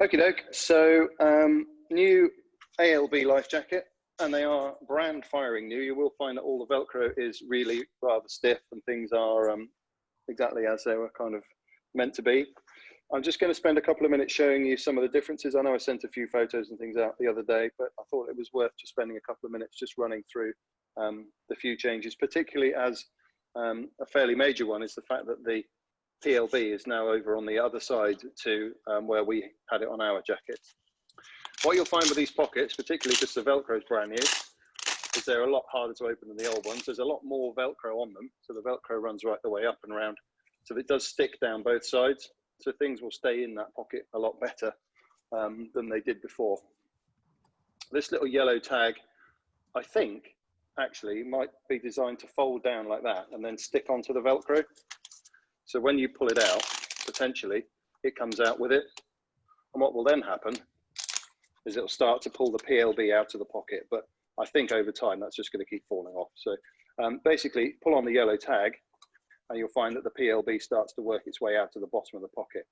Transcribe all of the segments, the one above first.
Okie doke. So new ALB Lifejacket, and they are brand firing new. You will find that all the Velcro is really rather stiff and things are exactly as they were kind of meant to be. I'm just going to spend a couple of minutes showing you some of the differences. I know I sent a few photos and things out the other day, but I thought it was worth just spending a couple of minutes just running through the few changes, particularly as a fairly major one is the fact that the PLB is now over on the other side to where we had it on our jacket. What you'll find with these pockets, particularly because the Velcro is brand new, is they're a lot harder to open than the old ones. There's a lot more Velcro on them, so the Velcro runs right the way up and around. So it does stick down both sides, so things will stay in that pocket a lot better than they did before. This little yellow tag, I think, actually might be designed to fold down like that and then stick onto the Velcro. So when you pull it out, potentially, it comes out with it. And what will then happen is it'll start to pull the PLB out of the pocket. But I think over time, that's just going to keep falling off. So basically, pull on the yellow tag, and you'll find that the PLB starts to work its way out to the bottom of the pocket.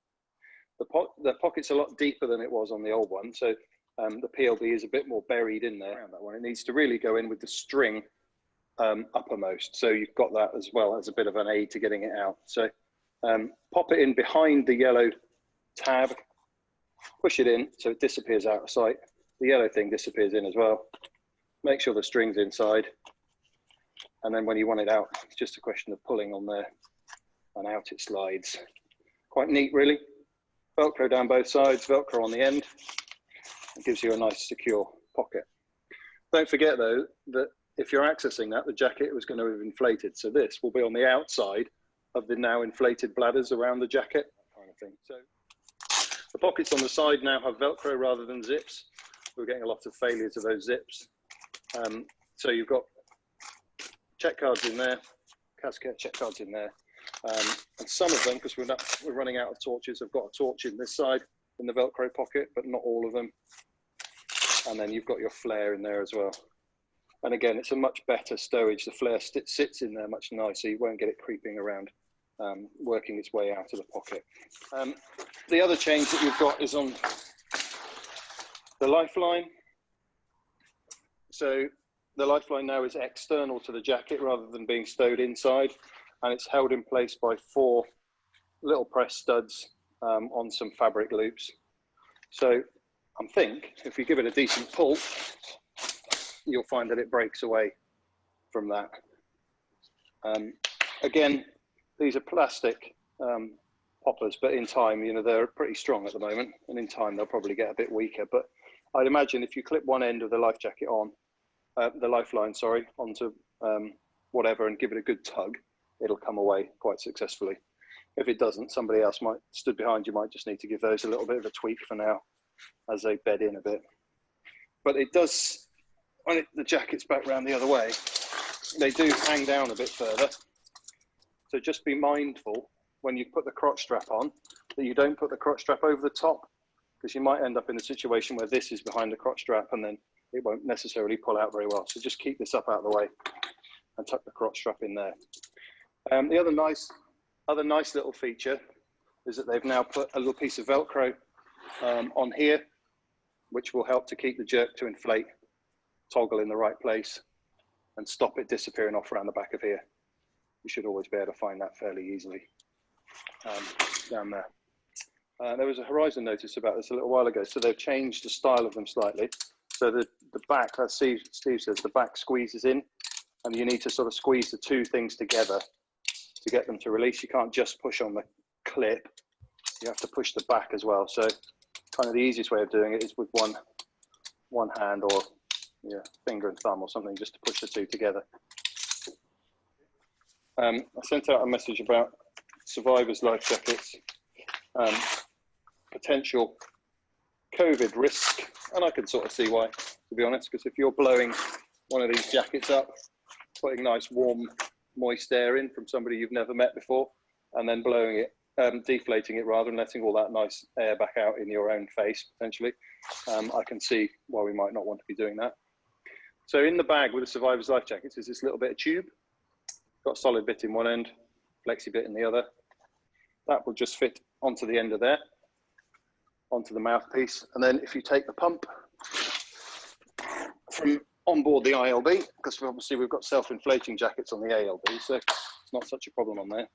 The pocket's a lot deeper than it was on the old one. So the PLB is a bit more buried in there around that one. It needs to really go in with the string uppermost. So you've got that as well as a bit of an aid to getting it out. So pop it in behind the yellow tab, push it in so it disappears out of sight. The yellow thing disappears in as well. Make sure the string's inside. And then when you want it out, it's just a question of pulling on there and out it slides. Quite neat, really. Velcro down both sides, Velcro on the end. It gives you a nice secure pocket. Don't forget though, that if you're accessing that, the jacket was going to have inflated. So this will be on the outside of the now inflated bladders around the jacket, that kind of thing. So the pockets on the side now have Velcro rather than zips. We're getting a lot of failures of those zips. So you've got check cards in there, Cascade check cards in there. And some of them, because we're running out of torches, have got a torch in this side in the Velcro pocket, but not all of them. And then you've got your flare in there as well. And again, it's a much better stowage. The flare sits in there much nicer. You won't get it creeping around, working its way out of the pocket. The other change that you've got is on the lifeline. So the lifeline now is external to the jacket rather than being stowed inside. And it's held in place by 4 little press studs on some fabric loops. So I think if you give it a decent pull, you'll find that it breaks away from that. Again, these are plastic poppers, but in time, you know, they're pretty strong at the moment, and in time they'll probably get a bit weaker. But I'd imagine if you clip one end of the life jacket on, the lifeline, sorry, onto whatever and give it a good tug, it'll come away quite successfully. If it doesn't, somebody else might stood behind you might just need to give those a little bit of a tweak for now as they bed in a bit. But it does, when the jacket's back round the other way, they do hang down a bit further. So just be mindful when you put the crotch strap on that you don't put the crotch strap over the top, because you might end up in a situation where this is behind the crotch strap and then it won't necessarily pull out very well. So just keep this up out of the way and tuck the crotch strap in there. The other nice little feature is that they've now put a little piece of Velcro on here, which will help to keep the jerk to inflate toggle in the right place and stop it disappearing off around the back of here. You should always be able to find that fairly easily down there. There was a Horizon notice about this a little while ago, so they've changed the style of them slightly. So the back, as Steve says, the back squeezes in, and you need to sort of squeeze the two things together to get them to release. You can't just push on the clip, you have to push the back as well. So kind of the easiest way of doing it is with one hand or finger and thumb or something, just to push the two together. I sent out a message about survivors' life jackets, potential COVID risk, and I can sort of see why, to be honest, because if you're blowing one of these jackets up, putting nice warm moist air in from somebody you've never met before, and then blowing it, deflating it rather, and letting all that nice air back out in your own face, potentially, I can see why we might not want to be doing that. So in the bag with the survivor's life jackets is this little bit of tube. Got a solid bit in one end, flexi bit in the other. That will just fit onto the end of there. onto the mouthpiece. And then if you take the pump from on board the ILB, because obviously we've got self-inflating jackets on the ALB, so it's not such a problem on there.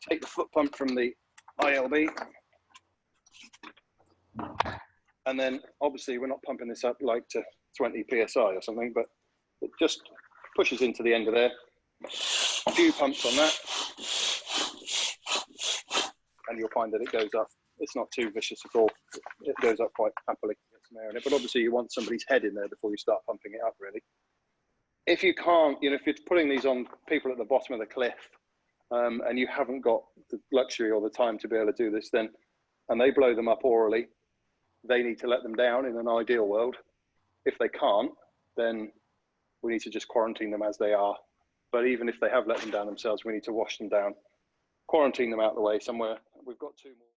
Take the foot pump from the ILB, and then obviously we're not pumping this up like to 20 psi or something, but it just pushes into the end of there. A few pumps on that, and you'll find that it goes up. It's not too vicious at all. It goes up quite happily. Get some air in it, but obviously you want somebody's head in there before you start pumping it up, really. If you can't, you know, if you're putting these on people at the bottom of the cliff, and you haven't got the luxury or the time to be able to do this, then, and they blow them up orally, they need to let them down in an ideal world. If they can't, then we need to just quarantine them as they are. But even if they have let them down themselves, we need to wash them down, quarantine them out of the way somewhere. We've got 2 more.